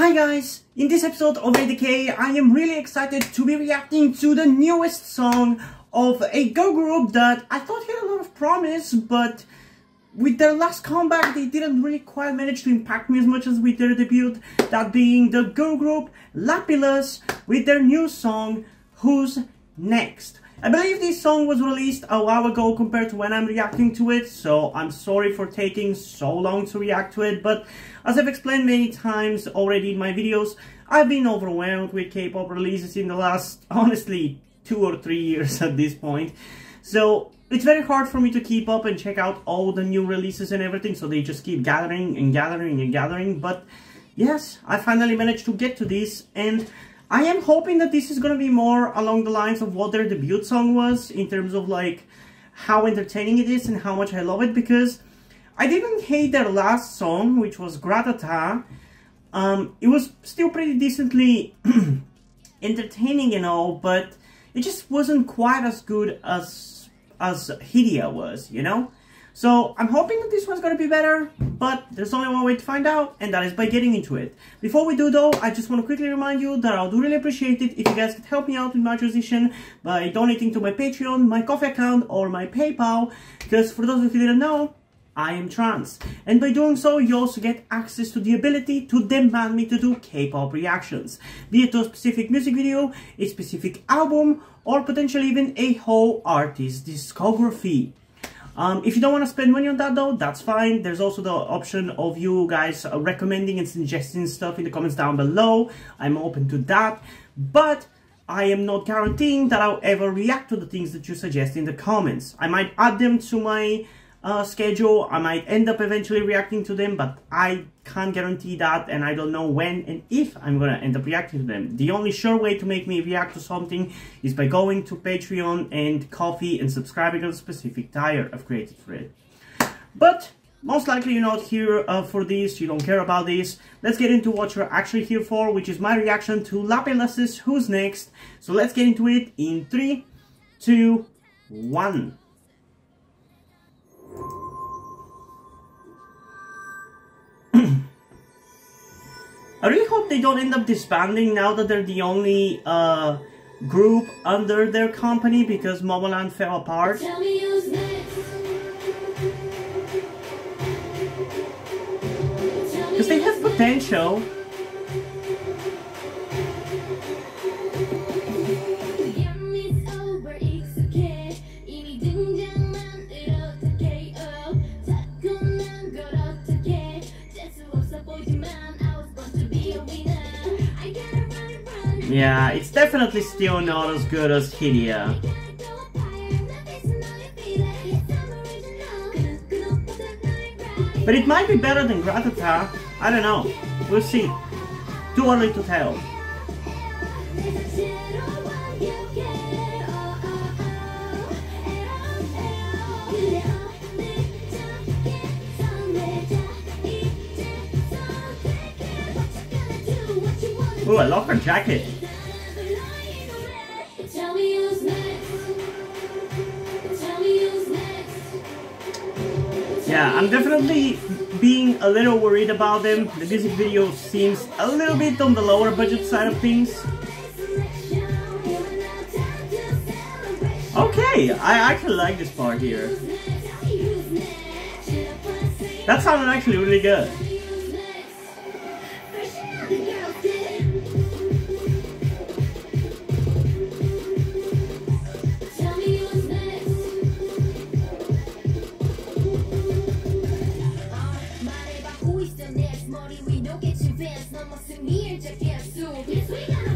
Hi guys, in this episode of ADK, I am really excited to be reacting to the newest song of a girl group that I thought had a lot of promise, but with their last comeback they didn't really quite manage to impact me as much as with their debut, that being the girl group Lapillus with their new song, Who's Next? I believe this song was released a while ago compared to when I'm reacting to it, so I'm sorry for taking so long to react to it, but as I've explained many times already in my videos, I've been overwhelmed with K-pop releases in the last, honestly, 2 or 3 years at this point. So it's very hard for me to keep up and check out all the new releases and everything, so they just keep gathering and gathering and gathering. But yes, I finally managed to get to this, and I am hoping that this is going to be more along the lines of what their debut song was, in terms of like how entertaining it is and how much I love it, because I didn't hate their last song, which was Gratata. It was still pretty decently entertaining and all, but it just wasn't quite as good as Hidia was, you know? So I'm hoping that this one's gonna be better, but there's only one way to find out, and that is by getting into it. Before we do though, I just want to quickly remind you that I would really appreciate it if you guys could help me out with my transition by donating to my Patreon, my Coffee account, or my PayPal, because for those of you who didn't know, I am trans, and by doing so you also get access to the ability to demand me to do K-pop reactions, be it to a specific music video, a specific album, or potentially even a whole artist discography. If you don't want to spend money on that though, that's fine. There's also the option of you guys recommending and suggesting stuff in the comments down below. I'm open to that, but I am not guaranteeing that I'll ever react to the things that you suggest in the comments. I might add them to my schedule, I might end up eventually reacting to them, but I can't guarantee that, and I don't know when and if I'm gonna end up reacting to them. The only sure way to make me react to something is by going to Patreon and Coffee and subscribing to a specific tier I've created for it. But most likely you're not here for this, you don't care about this. Let's get into what you're actually here for, which is my reaction to Lapillus's Who's Next. So let's get into it in 3, 2, 1. I really hope they don't end up disbanding now that they're the only group under their company, because Momoland fell apart. Because they have potential. Yeah, it's definitely still not as good as Hidia. But it might be better than Gratata. I don't know. We'll see. Too early to tell. Ooh, I love her jacket. Yeah, I'm definitely being a little worried about them. The music video seems a little bit on the lower budget side of things. Okay, I actually like this part here. That sounded actually really good.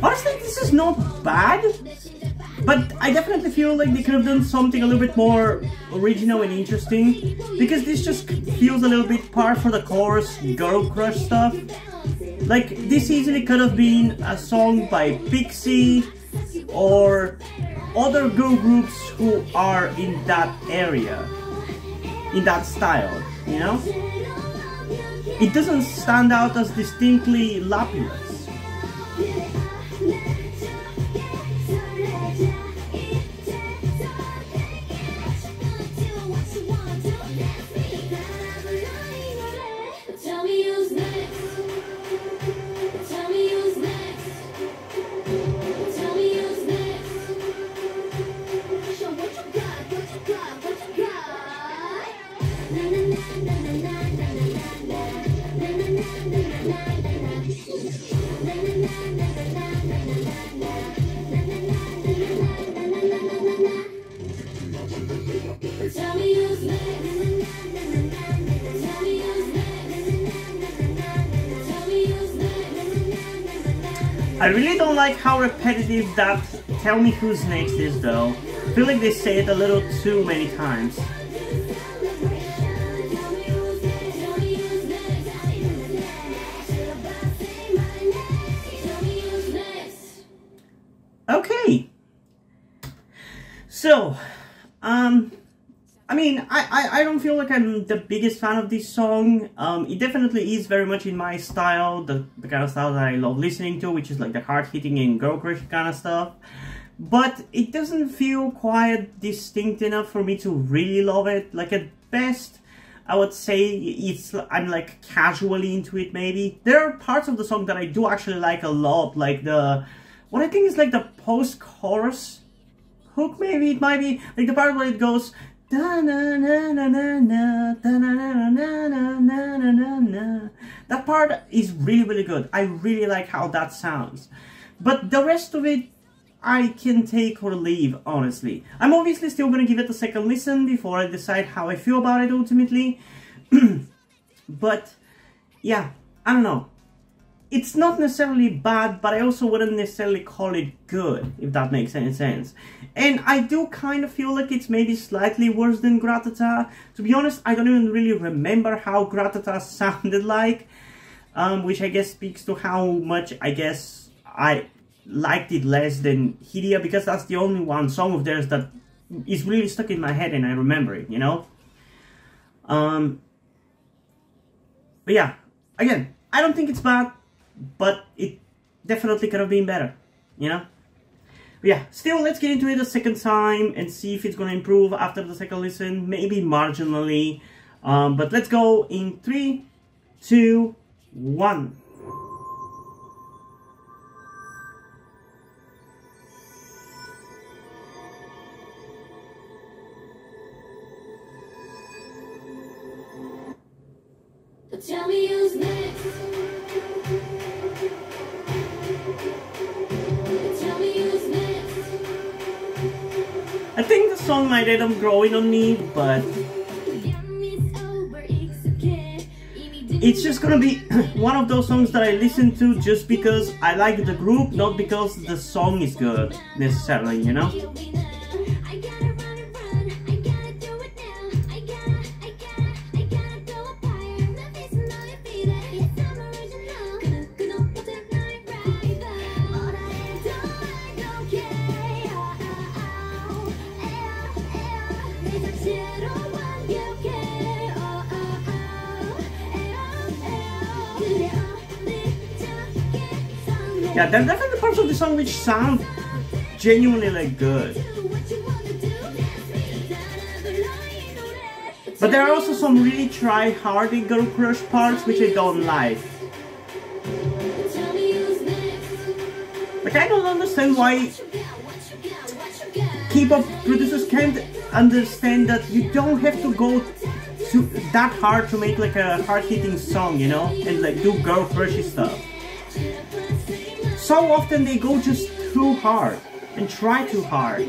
Honestly, this is not bad, but I definitely feel like they could have done something a little bit more original and interesting, because this just feels a little bit par for the course girl crush stuff. Like, this easily could have been a song by Pixie or other girl groups who are in that area, in that style, you know? It doesn't stand out as distinctly Lapillus. Tell me who's next. I really don't like how repetitive that "Tell Me Who's Next" is though. I feel like they say it a little too many times. Okay. So, I mean, I don't feel like I'm the biggest fan of this song. It definitely is very much in my style, the kind of style that I love listening to, which is like the hard-hitting and girl-crush kind of stuff. But it doesn't feel quite distinct enough for me to really love it. Like at best, I would say I'm like casually into it maybe. There are parts of the song that I do actually like a lot, like what I think is like the post-chorus hook maybe, it might be, like the part where it goes da na na na na na da na na na na na na na. That part is really good. I really like how that sounds. But the rest of it, I can take or leave, honestly. I'm obviously still gonna give it a second listen before I decide how I feel about it ultimately. But yeah, I don't know. It's not necessarily bad, but I also wouldn't necessarily call it good, if that makes any sense. And I do kind of feel like it's maybe slightly worse than Gratata. To be honest, I don't even really remember how Gratata sounded like, which I guess speaks to how much, I guess, I liked it less than Hidia, because that's the only one song of theirs that is really stuck in my head and I remember it, you know? But yeah, again, I don't think it's bad, but it definitely could have been better, you know? But yeah, still, let's get into it a second time and see if it's gonna improve after the second listen, maybe marginally. But let's go in 3, 2, 1. Tell me who's next. Tell me who's next. I think the song might end up growing on me, but it's just gonna be one of those songs that I listen to just because I like the group, not because the song is good necessarily, you know? Yeah, there are definitely parts of the song which sound genuinely like good. But there are also some really try-hardy girl crush parts which I don't like. Like, I don't understand why K-pop producers can't understand that you don't have to go that hard to make like a hard-hitting song, you know? And like do girl crushy stuff. So often they go just too hard and try too hard.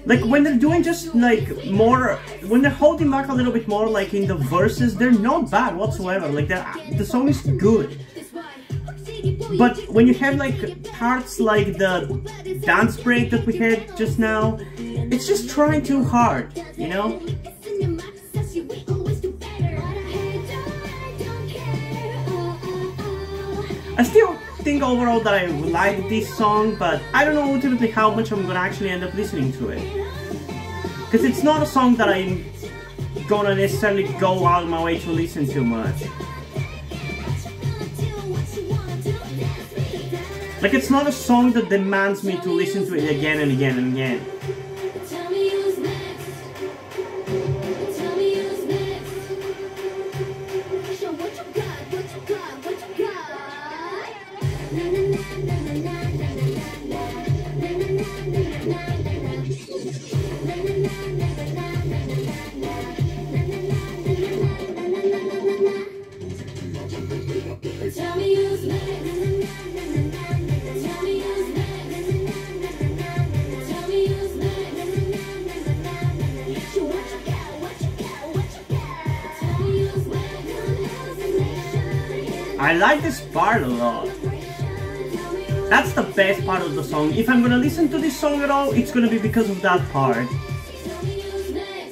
Like when they're doing just like more, when they're holding back a little bit more like in the verses, they're not bad whatsoever. Like the song is good. But when you have like parts like the dance break that we had just now, it's just trying too hard, you know? I still think overall that I like this song, but I don't know ultimately how much I'm gonna actually end up listening to it. Because it's not a song that I'm gonna necessarily go out of my way to listen to much. Like, it's not a song that demands me to listen to it again and again and again. Tell me who's next. Tell me who's next. I like this part a lot. That's the best part of the song. If I'm gonna listen to this song at all, it's gonna be because of that part.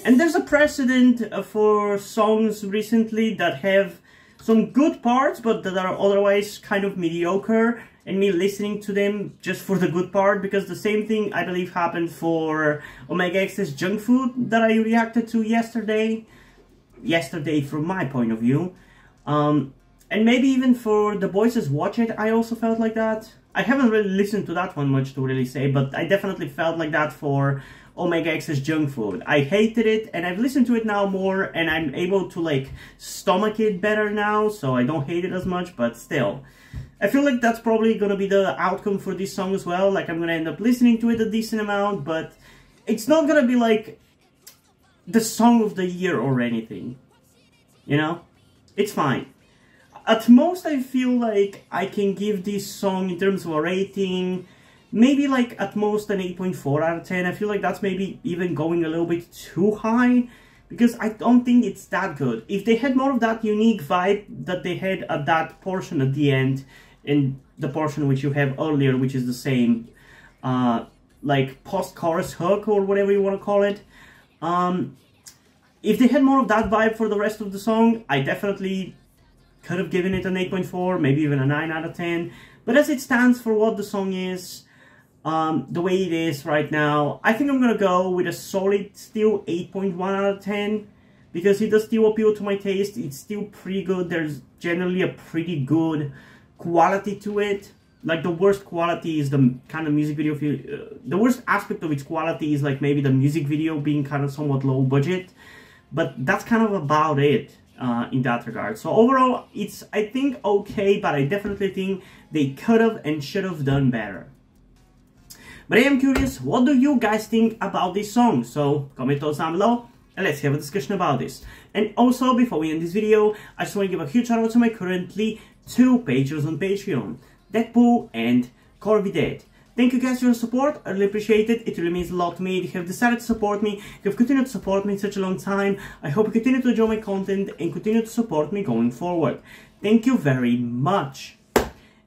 And there's a precedent for songs recently that have some good parts, but that are otherwise kind of mediocre, and me listening to them just for the good part, because the same thing I believe happened for Omega X's Junk Food that I reacted to yesterday from my point of view. And maybe even for The Voices Watch It, I also felt like that. I haven't really listened to that one much to really say, but I definitely felt like that for Omega X's Junk Food. I hated it, and I've listened to it now more, and I'm able to like stomach it better now, so I don't hate it as much, but still. I feel like that's probably gonna be the outcome for this song as well. Like, I'm gonna end up listening to it a decent amount, but it's not gonna be like the song of the year or anything. You know? It's fine. At most, I feel like I can give this song, in terms of a rating, maybe like at most an 8.4 out of 10. I feel like that's maybe even going a little bit too high, because I don't think it's that good. If they had more of that unique vibe that they had at that portion at the end, and the portion which you have earlier, which is the same, like post-chorus hook or whatever you want to call it. If they had more of that vibe for the rest of the song, I definitely could have given it an 8.4, maybe even a 9 out of 10. But as it stands for what the song is, the way it is right now, I think I'm gonna go with a solid still 8.1 out of 10, because it does still appeal to my taste. It's still pretty good. There's generally a pretty good quality to it. Like, the worst quality is the kind of music video the worst aspect of its quality is like maybe the music video being kind of somewhat low budget, but that's kind of about it in that regard. So overall, it's, I think, okay, but I definitely think they could have and should have done better. But I am curious, what do you guys think about this song? So comment those down below and let's have a discussion about this. And also, before we end this video, I just want to give a huge shout out to my currently 2 patrons on Patreon, Deadpool and Corby Dead. Thank you guys for your support, I really appreciate it. It really means a lot to me. If you have decided to support me, if you have continued to support me in such a long time, I hope you continue to enjoy my content and continue to support me going forward. Thank you very much.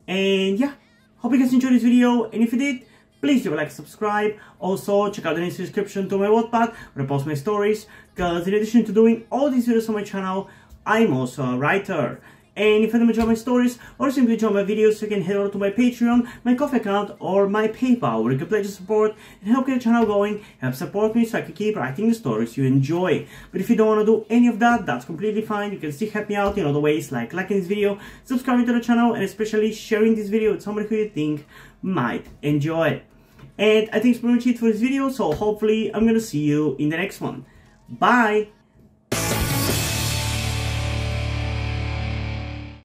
And yeah, hope you guys enjoyed this video, and if you did, please do like, subscribe. Also, check out the description to my Wattpad, where I post my stories, because in addition to doing all these videos on my channel, I'm also a writer. And if you don't enjoy my stories, or simply enjoy my videos, you can head over to my Patreon, my Ko-fi account, or my PayPal, where you can pledge your support and help get the channel going, help support me so I can keep writing the stories you enjoy. But if you don't want to do any of that, that's completely fine. You can still help me out in other ways, like liking this video, subscribing to the channel, and especially sharing this video with somebody who you think might enjoy it. And I think it's pretty much it for this video, so hopefully I'm gonna see you in the next one. Bye!